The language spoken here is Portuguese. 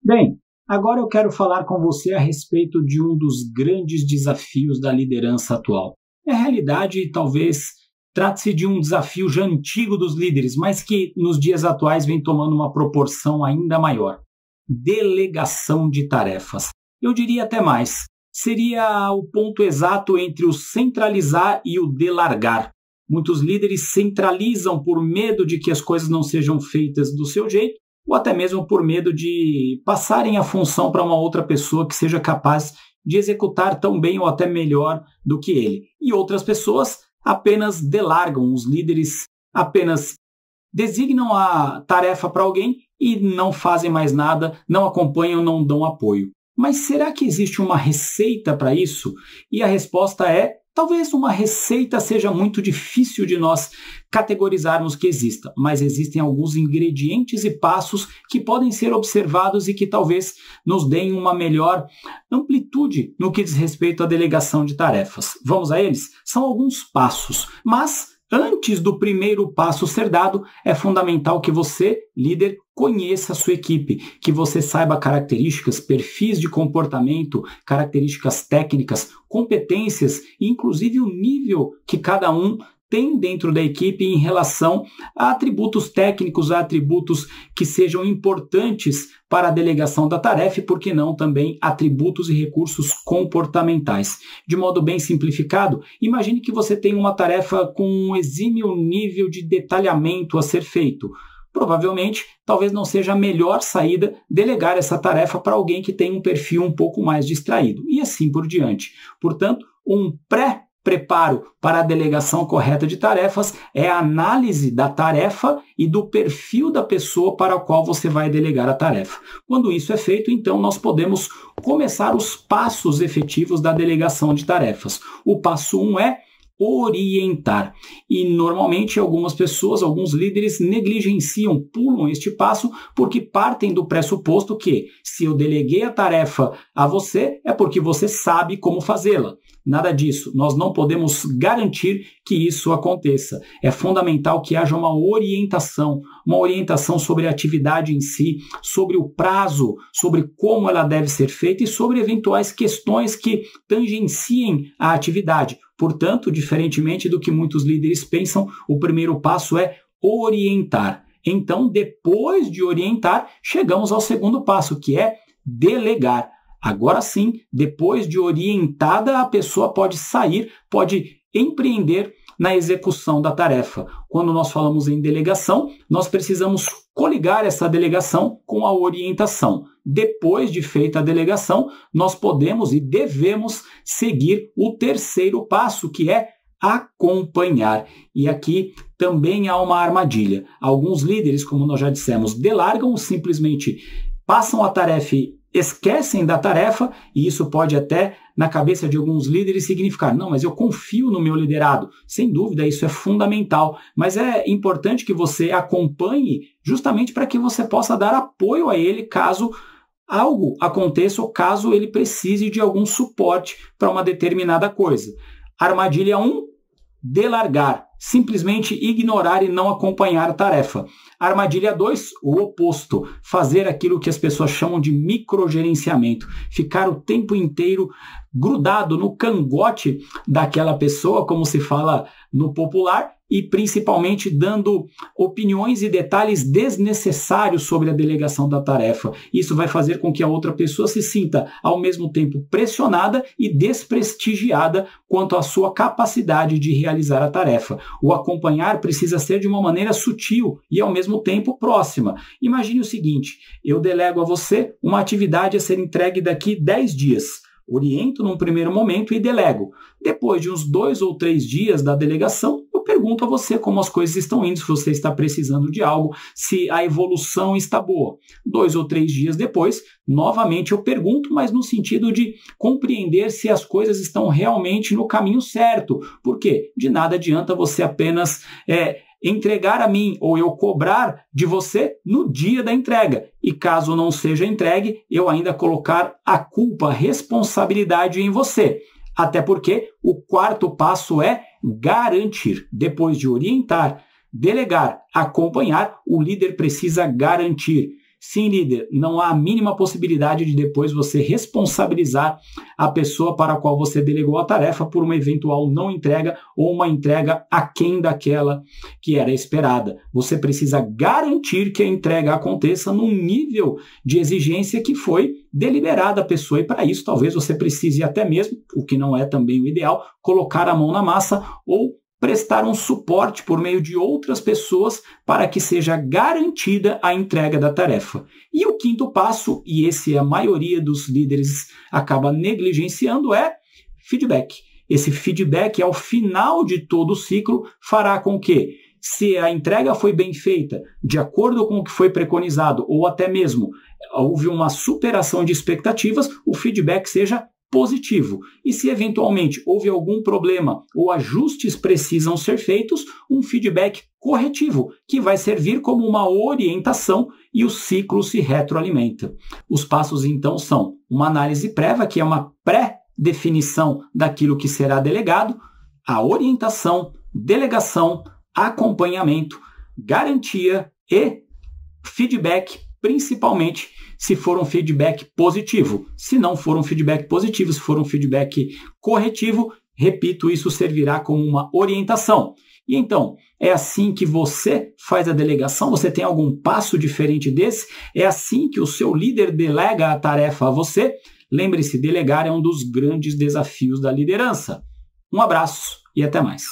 Bem, agora eu quero falar com você a respeito de um dos grandes desafios da liderança atual. Na realidade, talvez trate-se de um desafio já antigo dos líderes, mas que nos dias atuais vem tomando uma proporção ainda maior: delegação de tarefas. Eu diria até mais, seria o ponto exato entre o centralizar e o delargar. Muitos líderes centralizam por medo de que as coisas não sejam feitas do seu jeito, ou até mesmo por medo de passarem a função para uma outra pessoa que seja capaz de executar tão bem ou até melhor do que ele. E outras pessoas apenas delargam, os líderes apenas designam a tarefa para alguém e não fazem mais nada, não acompanham, não dão apoio. Mas será que existe uma receita para isso? E a resposta é: talvez uma receita seja muito difícil de nós categorizarmos que exista, mas existem alguns ingredientes e passos que podem ser observados e que talvez nos deem uma melhor amplitude no que diz respeito à delegação de tarefas. Vamos a eles? São alguns passos, mas antes do primeiro passo ser dado, é fundamental que você, líder, conheça a sua equipe, que você saiba características, perfis de comportamento, características técnicas, competências e inclusive o nível que cada um tem dentro da equipe em relação a atributos técnicos, a atributos que sejam importantes para a delegação da tarefa e, por que não, também atributos e recursos comportamentais. De modo bem simplificado, imagine que você tem uma tarefa com um exímio nível de detalhamento a ser feito. Provavelmente, talvez não seja a melhor saída delegar essa tarefa para alguém que tem um perfil um pouco mais distraído, e assim por diante. Portanto, um preparo para a delegação correta de tarefas é a análise da tarefa e do perfil da pessoa para a qual você vai delegar a tarefa. Quando isso é feito, então nós podemos começar os passos efetivos da delegação de tarefas. O passo 1 é orientar. E normalmente algumas pessoas, alguns líderes negligenciam, pulam este passo porque partem do pressuposto que se eu deleguei a tarefa a você é porque você sabe como fazê-la. Nada disso, nós não podemos garantir que isso aconteça. É fundamental que haja uma orientação sobre a atividade em si, sobre o prazo, sobre como ela deve ser feita e sobre eventuais questões que tangenciem a atividade. Portanto, diferentemente do que muitos líderes pensam, o primeiro passo é orientar. Então, depois de orientar, chegamos ao segundo passo, que é delegar. Agora sim, depois de orientada, a pessoa pode sair, pode empreender na execução da tarefa. Quando nós falamos em delegação, nós precisamos coligar essa delegação com a orientação. Depois de feita a delegação, nós podemos e devemos seguir o terceiro passo, que é acompanhar. E aqui também há uma armadilha. Alguns líderes, como nós já dissemos, delargam, simplesmente passam a tarefa e esquecem da tarefa, e isso pode até, na cabeça de alguns líderes, significar: não, mas eu confio no meu liderado. Sem dúvida, isso é fundamental, mas é importante que você acompanhe justamente para que você possa dar apoio a ele caso algo aconteça ou caso ele precise de algum suporte para uma determinada coisa. Armadilha 1, delargar, simplesmente ignorar e não acompanhar a tarefa. Armadilha 2, o oposto, fazer aquilo que as pessoas chamam de microgerenciamento, ficar o tempo inteiro grudado no cangote daquela pessoa, como se fala no popular, e principalmente dando opiniões e detalhes desnecessários sobre a delegação da tarefa. Isso vai fazer com que a outra pessoa se sinta ao mesmo tempo pressionada e desprestigiada quanto à sua capacidade de realizar a tarefa. O acompanhar precisa ser de uma maneira sutil e ao mesmo tempo próxima. Imagine o seguinte: eu delego a você uma atividade a ser entregue daqui 10 dias. Oriento num primeiro momento e delego. Depois de uns 2 ou 3 dias da delegação, eu pergunto a você como as coisas estão indo, se você está precisando de algo, se a evolução está boa. 2 ou 3 dias depois, novamente eu pergunto, mas no sentido de compreender se as coisas estão realmente no caminho certo. Por quê? De nada adianta você apenas entregar a mim ou eu cobrar de você no dia da entrega. E caso não seja entregue, eu ainda colocar a culpa, a responsabilidade em você. Até porque o quarto passo é garantir. Depois de orientar, delegar, acompanhar, o líder precisa garantir. Sim, líder, não há a mínima possibilidade de depois você responsabilizar a pessoa para a qual você delegou a tarefa por uma eventual não entrega ou uma entrega aquém daquela que era esperada. Você precisa garantir que a entrega aconteça num nível de exigência que foi deliberada a pessoa, e para isso talvez você precise até mesmo, o que não é também o ideal, colocar a mão na massa ou prestar um suporte por meio de outras pessoas para que seja garantida a entrega da tarefa. E o quinto passo, e esse a maioria dos líderes acaba negligenciando, é feedback. Esse feedback, ao final de todo o ciclo, fará com que, se a entrega foi bem feita, de acordo com o que foi preconizado, ou até mesmo houve uma superação de expectativas, o feedback seja positivo. E se eventualmente houve algum problema ou ajustes precisam ser feitos, um feedback corretivo, que vai servir como uma orientação e o ciclo se retroalimenta. Os passos então são uma análise prévia, que é uma pré-definição daquilo que será delegado, a orientação, delegação, acompanhamento, garantia e feedback, principalmente se for um feedback positivo. Se não for um feedback positivo, se for um feedback corretivo, repito, isso servirá como uma orientação. E então, é assim que você faz a delegação? Você tem algum passo diferente desse? É assim que o seu líder delega a tarefa a você? Lembre-se, delegar é um dos grandes desafios da liderança. Um abraço e até mais.